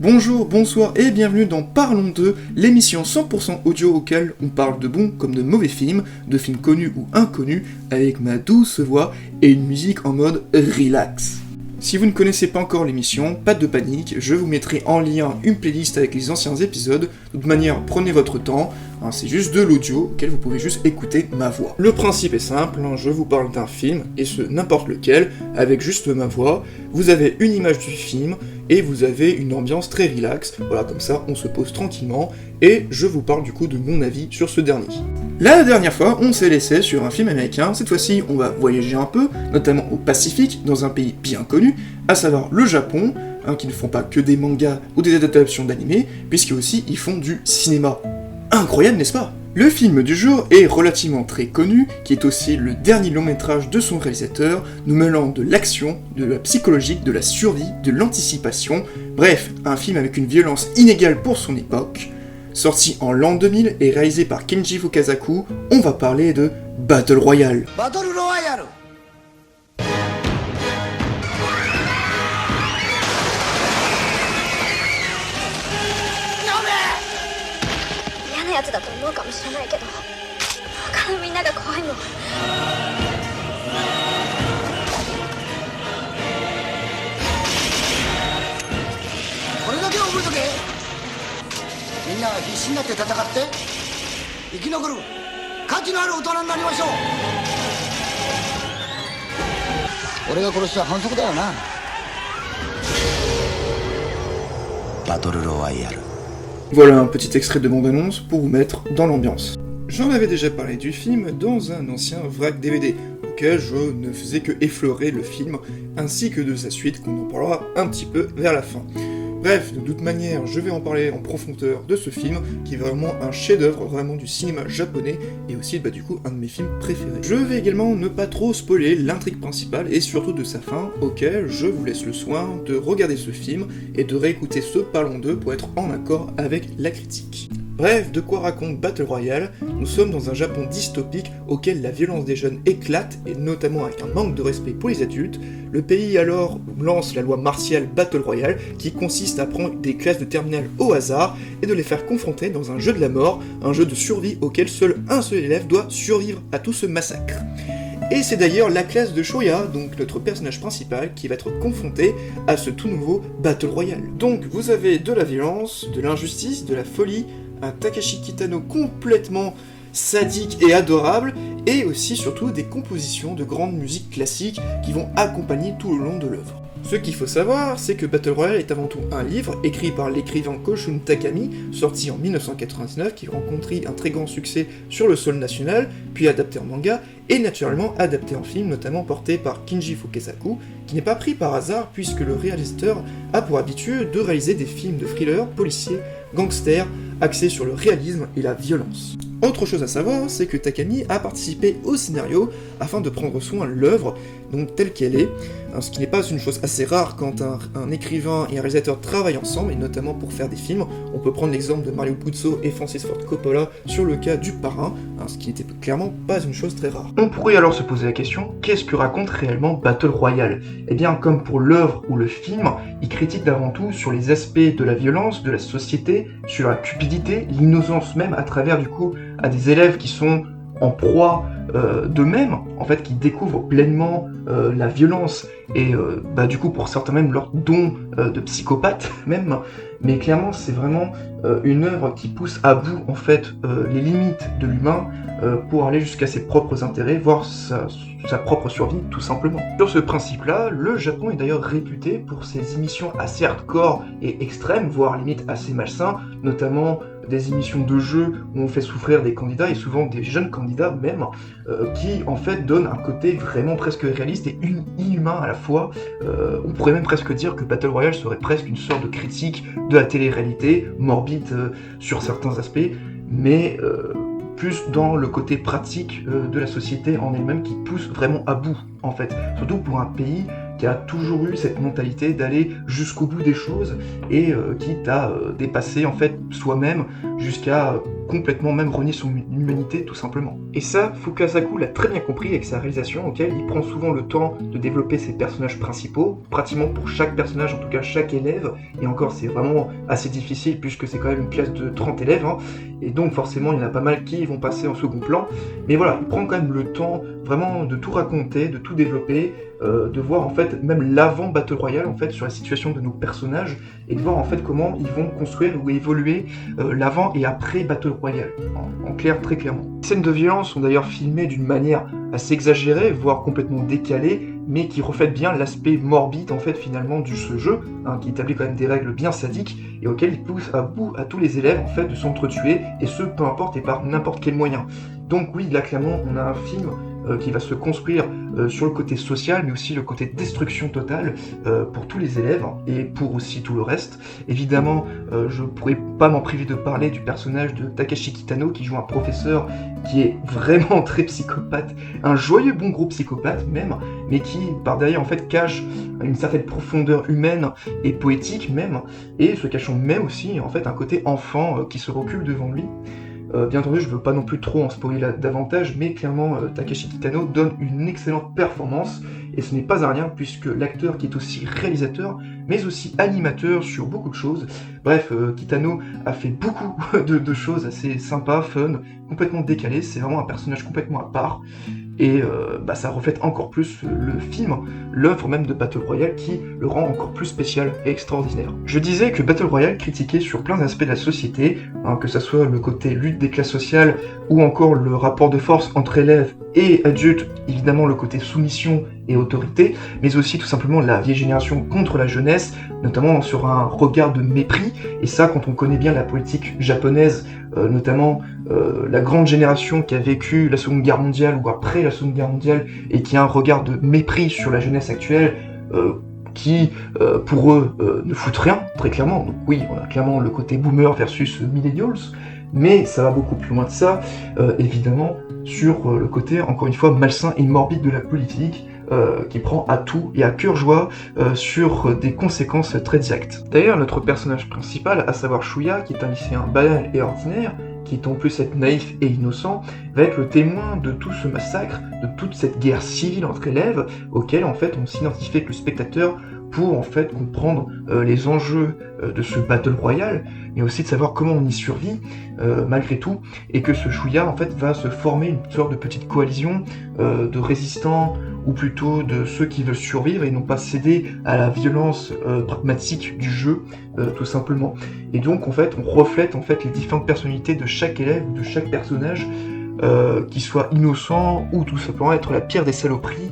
Bonjour, bonsoir et bienvenue dans Parlons d'eux, l'émission 100% audio auquel on parle de bons comme de mauvais films, de films connus ou inconnus, avec ma douce voix et une musique en mode relax. Si vous ne connaissez pas encore l'émission, pas de panique, je vous mettrai en lien une playlist avec les anciens épisodes. De toute manière, prenez votre temps, c'est juste de l'audio auquel vous pouvez juste écouter ma voix. Le principe est simple, je vous parle d'un film, et ce n'importe lequel, avec juste ma voix. Vous avez une image du film, et vous avez une ambiance très relax, voilà, comme ça on se pose tranquillement, et je vous parle du coup de mon avis sur ce dernier. La dernière fois, on s'est laissé sur un film américain, cette fois-ci on va voyager un peu, notamment au Pacifique, dans un pays bien connu, à savoir le Japon, qui ne font pas que des mangas ou des adaptations d'animés, puisqu'ils aussi ils font du cinéma. Incroyable, n'est-ce pas ? Le film du jour est relativement très connu, qui est aussi le dernier long métrage de son réalisateur, nous mêlant de l'action, de la psychologique, de la survie, de l'anticipation, bref, un film avec une violence inégale pour son époque. Sorti en l'an 2000 et réalisé par Kenji Fukasaku, on va parler de Battle Royale. Battle Royale. 嫌なやつだと思うかもしれないけど他のみんなが怖いもん。これだけは覚えとけ。みんな必死になって戦って生き残る価値のある大人になりましょう。俺が殺した反則だよな。バトルロワイヤル。 Voilà un petit extrait de bande-annonce pour vous mettre dans l'ambiance. J'en avais déjà parlé du film dans un ancien vrac DVD, auquel je ne faisais que effleurer le film, ainsi que de sa suite qu'on en parlera un petit peu vers la fin. Bref, de toute manière, je vais en parler en profondeur de ce film, qui est vraiment un chef-d'œuvre vraiment du cinéma japonais, et aussi du coup un de mes films préférés. Je vais également ne pas trop spoiler l'intrigue principale, et surtout de sa fin, auquel je vous laisse le soin de regarder ce film, et de réécouter ce Parlons d'eux pour être en accord avec la critique. Bref, de quoi raconte Battle Royale? Nous sommes dans un Japon dystopique auquel la violence des jeunes éclate, et notamment avec un manque de respect pour les adultes. Le pays alors lance la loi martiale Battle Royale, qui consiste à prendre des classes de terminale au hasard, et de les faire confronter dans un jeu de la mort, un jeu de survie auquel seul un seul élève doit survivre à tout ce massacre. Et c'est d'ailleurs la classe de Shoya, donc notre personnage principal, qui va être confronté à ce tout nouveau Battle Royale. Donc vous avez de la violence, de l'injustice, de la folie, un Takashi Kitano complètement sadique et adorable, et aussi surtout des compositions de grandes musiques classiques qui vont accompagner tout le long de l'œuvre. Ce qu'il faut savoir, c'est que Battle Royale est avant tout un livre écrit par l'écrivain Koshun Takami, sorti en 1999, qui rencontrit un très grand succès sur le sol national, puis adapté en manga, et naturellement adapté en film, notamment porté par Kenji Fukasaku, qui n'est pas pris par hasard puisque le réalisateur a pour habitude de réaliser des films de thriller, policiers, gangsters, axés sur le réalisme et la violence. Autre chose à savoir, c'est que Takami a participé au scénario afin de prendre soin de l'œuvre, donc telle qu'elle est, ce qui n'est pas une chose assez rare quand un écrivain et un réalisateur travaillent ensemble, et notamment pour faire des films. On peut prendre l'exemple de Mario Puzo et Francis Ford Coppola sur le cas du Parrain, ce qui n'était clairement pas une chose très rare. On pourrait alors se poser la question, qu'est-ce que raconte réellement Battle Royale? Eh bien, comme pour l'œuvre ou le film, il critique avant tout sur les aspects de la violence, de la société, sur la cupidité, l'innocence même à travers du coup à des élèves qui sont en proie d'eux-mêmes, en fait, qui découvrent pleinement la violence et du coup pour certains même leur don de psychopathe même, mais clairement c'est vraiment une œuvre qui pousse à bout en fait les limites de l'humain pour aller jusqu'à ses propres intérêts, voire sa propre survie tout simplement. Sur ce principe-là, le Japon est d'ailleurs réputé pour ses émissions assez hardcore et extrêmes, voire limite assez malsains, notamment des émissions de jeux où on fait souffrir des candidats, et souvent des jeunes candidats même, qui en fait donnent un côté vraiment presque réaliste et inhumain à la fois. On pourrait même presque dire que Battle Royale serait presque une sorte de critique de la télé-réalité, morbide sur certains aspects, mais plus dans le côté pratique de la société en elle-même qui pousse vraiment à bout, en fait. Surtout pour un pays qui a toujours eu cette mentalité d'aller jusqu'au bout des choses et quitte à dépasser en fait soi-même jusqu'à complètement même renier son humanité tout simplement. Et ça, Fukasaku l'a très bien compris avec sa réalisation auquel il prend souvent le temps de développer ses personnages principaux, pratiquement pour chaque personnage, en tout cas chaque élève, et encore c'est vraiment assez difficile puisque c'est quand même une classe de 30 élèves, hein, et donc forcément il y en a pas mal qui vont passer en second plan, mais voilà, il prend quand même le temps vraiment de tout raconter, de tout développer, de voir en fait même l'avant Battle Royale en fait sur la situation de nos personnages et de voir en fait comment ils vont construire ou évoluer l'avant et après Battle Royale, en clair très clairement. Les scènes de violence sont d'ailleurs filmées d'une manière assez exagérée, voire complètement décalée, mais qui reflète bien l'aspect morbide en fait finalement de ce jeu, hein, qui établit quand même des règles bien sadiques et auxquelles il pousse à bout à tous les élèves en fait de s'entretuer, et ce peu importe et par n'importe quel moyen. Donc oui, là clairement on a un film qui va se construire sur le côté social, mais aussi le côté destruction totale pour tous les élèves et pour aussi tout le reste. Évidemment, je pourrais pas m'en priver de parler du personnage de Takeshi Kitano qui joue un professeur qui est vraiment très psychopathe, un joyeux bon gros psychopathe même, mais qui par derrière en fait cache une certaine profondeur humaine et poétique même, et se cachant même aussi en fait un côté enfant qui se recule devant lui. Bien entendu, je veux pas non plus trop en spoiler davantage, mais clairement, Takeshi Kitano donne une excellente performance, et ce n'est pas un rien, puisque l'acteur qui est aussi réalisateur, mais aussi animateur sur beaucoup de choses. Bref, Kitano a fait beaucoup de choses assez sympas, fun, complètement décalées, c'est vraiment un personnage complètement à part, et ça reflète encore plus le film, l'œuvre même de Battle Royale, qui le rend encore plus spécial et extraordinaire. Je disais que Battle Royale critiquait sur plein d'aspects de la société, hein, que ça soit le côté lutte des classes sociales, ou encore le rapport de force entre élèves et adultes, évidemment le côté soumission et autorité, mais aussi tout simplement la vieille génération contre la jeunesse, notamment sur un regard de mépris, et ça quand on connaît bien la politique japonaise, notamment la grande génération qui a vécu la Seconde Guerre mondiale ou après la Seconde Guerre mondiale, et qui a un regard de mépris sur la jeunesse actuelle, qui pour eux ne foutent rien, très clairement. Donc oui, on a clairement le côté boomer versus millennials, mais ça va beaucoup plus loin de ça, évidemment, sur le côté, encore une fois, malsain et morbide de la politique, qui prend à tout et à cœur joie sur des conséquences très directes. D'ailleurs, notre personnage principal, à savoir Shuya, qui est un lycéen banal et ordinaire, qui est en plus être naïf et innocent, va être le témoin de tout ce massacre, de toute cette guerre civile entre élèves, auquel en fait on s'identifie avec le spectateur pour en fait comprendre les enjeux de ce Battle Royale, mais aussi de savoir comment on y survit malgré tout, et que ce Shuya en fait va se former une sorte de petite coalition de résistants, ou plutôt de ceux qui veulent survivre et non pas céder à la violence pragmatique du jeu, tout simplement. Et donc en fait on reflète en fait les différentes personnalités de chaque élève, de chaque personnage, qui soit innocent ou tout simplement être la pire des saloperies.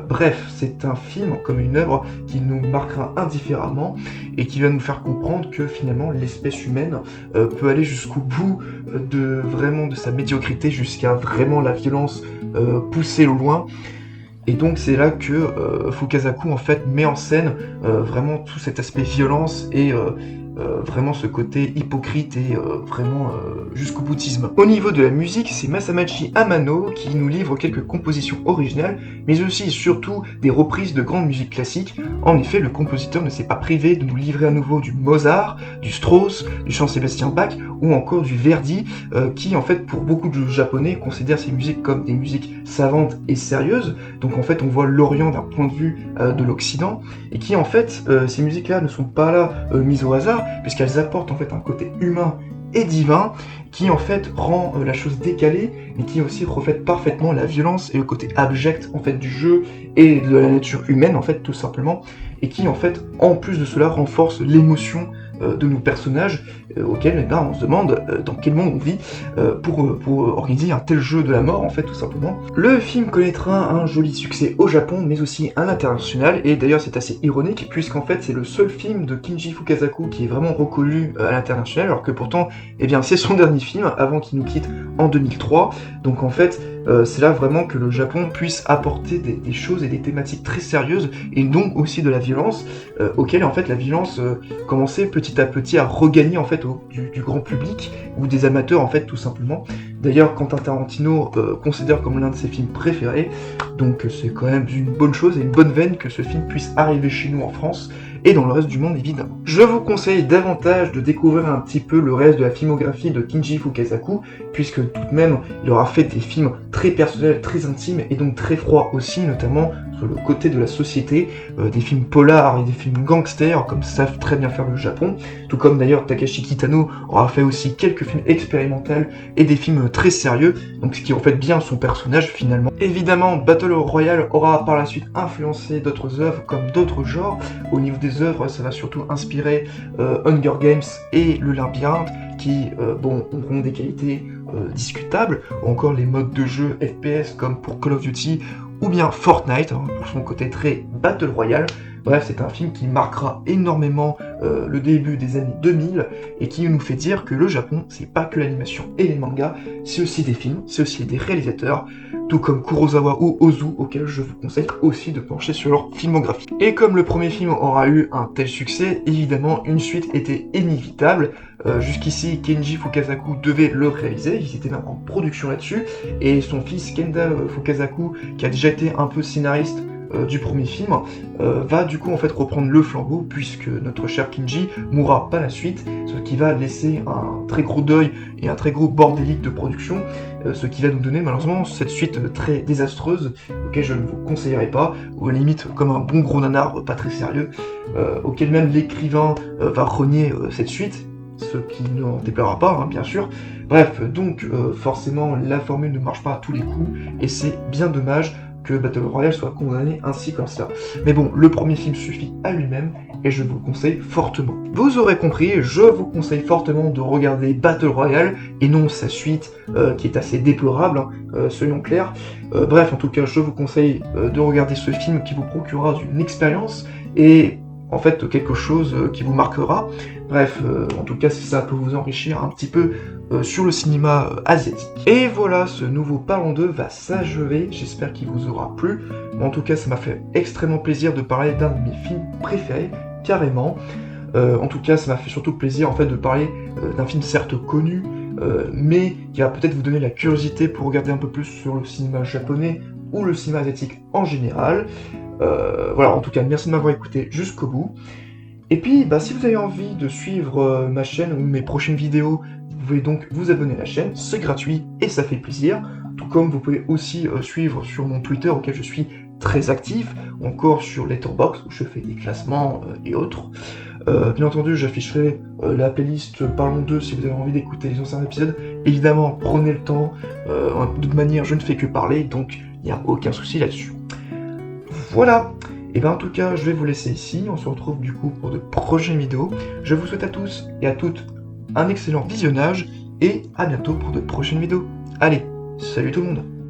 Bref, c'est un film comme une œuvre qui nous marquera indifféremment et qui va nous faire comprendre que finalement l'espèce humaine peut aller jusqu'au bout de sa médiocrité, jusqu'à vraiment la violence poussée au loin. Et donc c'est là que Fukasaku en fait met en scène vraiment tout cet aspect violence et vraiment ce côté hypocrite et vraiment jusqu'au boutisme. Au niveau de la musique, c'est Masamachi Amano qui nous livre quelques compositions originales, mais aussi et surtout des reprises de grandes musiques classiques. En effet, le compositeur ne s'est pas privé de nous livrer à nouveau du Mozart, du Strauss, du chant Sébastien Bach ou encore du Verdi, qui en fait pour beaucoup de japonais considèrent ces musiques comme des musiques savantes et sérieuses. Donc en fait on voit l'Orient d'un point de vue de l'Occident, et qui en fait ces musiques-là ne sont pas là mises au hasard, puisqu'elles apportent en fait un côté humain et divin, qui en fait rend la chose décalée, mais qui aussi reflète parfaitement la violence et le côté abject en fait du jeu et de la nature humaine en fait tout simplement, et qui en fait en plus de cela renforce l'émotion de nos personnages, auxquels on se demande dans quel monde on vit pour organiser un tel jeu de la mort en fait tout simplement. Le film connaîtra un joli succès au Japon mais aussi à l'international, et d'ailleurs c'est assez ironique puisqu'en fait c'est le seul film de Kinji Fukasaku qui est vraiment reconnu à l'international, alors que pourtant c'est son dernier film avant qu'il nous quitte en 2003, donc en fait c'est là vraiment que le Japon puisse apporter des choses et des thématiques très sérieuses, et donc aussi de la violence, auquel en fait la violence commençait petit à petit à regagner en fait du grand public, ou des amateurs en fait tout simplement. D'ailleurs, Quentin Tarantino considère comme l'un de ses films préférés, donc c'est quand même une bonne chose et une bonne veine que ce film puisse arriver chez nous en France, et dans le reste du monde évidemment. Je vous conseille davantage de découvrir un petit peu le reste de la filmographie de Kinji Fukasaku, puisque tout de même il aura fait des films très personnels, très intimes et donc très froids aussi, notamment sur le côté de la société, des films polars et des films gangsters comme savent très bien faire le Japon, tout comme d'ailleurs Takashi Kitano aura fait aussi quelques films expérimentaux et des films très sérieux, donc ce qui reflète bien son personnage finalement. Évidemment, Battle Royale aura par la suite influencé d'autres œuvres comme d'autres genres. Au niveau des œuvres, ça va surtout inspirer Hunger Games et Le Labyrinthe, qui auront des qualités discutables, ou encore les modes de jeu FPS comme pour Call of Duty, ou bien Fortnite, pour son côté très Battle Royale. Bref, c'est un film qui marquera énormément le début des années 2000, et qui nous fait dire que le Japon, c'est pas que l'animation et les mangas, c'est aussi des films, c'est aussi des réalisateurs, tout comme Kurosawa ou Ozu, auxquels je vous conseille aussi de pencher sur leur filmographie. Et comme le premier film aura eu un tel succès, évidemment une suite était inévitable. Jusqu'ici, Kenji Fukasaku devait le réaliser, ils étaient même en production là-dessus, et son fils Kenda Fukasaku, qui a déjà été un peu scénariste du premier film, va du coup en fait reprendre le flambeau, puisque notre cher Kinji mourra pas la suite, ce qui va laisser un très gros deuil et un très gros bordélique de production, ce qui va nous donner malheureusement cette suite très désastreuse, auquel je ne vous conseillerais pas, ou à la limite comme un bon gros nanar pas très sérieux, auquel même l'écrivain va renier cette suite, ce qui n'en déplaira pas, bien sûr. Bref, donc forcément la formule ne marche pas à tous les coups, et c'est bien dommage que Battle Royale soit condamné ainsi comme ça. Mais bon, le premier film suffit à lui-même, et je vous le conseille fortement. Vous aurez compris, je vous conseille fortement de regarder Battle Royale, et non sa suite, qui est assez déplorable, soyons clairs. Bref, en tout cas, je vous conseille de regarder ce film qui vous procurera une expérience, et en fait quelque chose qui vous marquera. Bref, en tout cas, si ça peut vous enrichir un petit peu sur le cinéma asiatique. Et voilà, ce nouveau Parlons d'eux va s'achever, j'espère qu'il vous aura plu. En tout cas, ça m'a fait extrêmement plaisir de parler d'un de mes films préférés, carrément. En tout cas, ça m'a fait surtout plaisir en fait de parler d'un film certes connu, mais qui va peut-être vous donner la curiosité pour regarder un peu plus sur le cinéma japonais ou le cinéma asiatique en général. Voilà, en tout cas, merci de m'avoir écouté jusqu'au bout. Et puis, si vous avez envie de suivre ma chaîne ou mes prochaines vidéos, vous pouvez donc vous abonner à la chaîne, c'est gratuit et ça fait plaisir. Tout comme vous pouvez aussi suivre sur mon Twitter, auquel je suis très actif, ou encore sur Letterboxd, où je fais des classements et autres. Bien entendu, j'afficherai la playlist Parlons d'eux si vous avez envie d'écouter les anciens épisodes. Évidemment, prenez le temps, de toute manière, je ne fais que parler, donc il n'y a aucun souci là-dessus. Voilà. Et en tout cas, je vais vous laisser ici, on se retrouve du coup pour de prochaines vidéos. Je vous souhaite à tous et à toutes un excellent visionnage, et à bientôt pour de prochaines vidéos. Allez, salut tout le monde!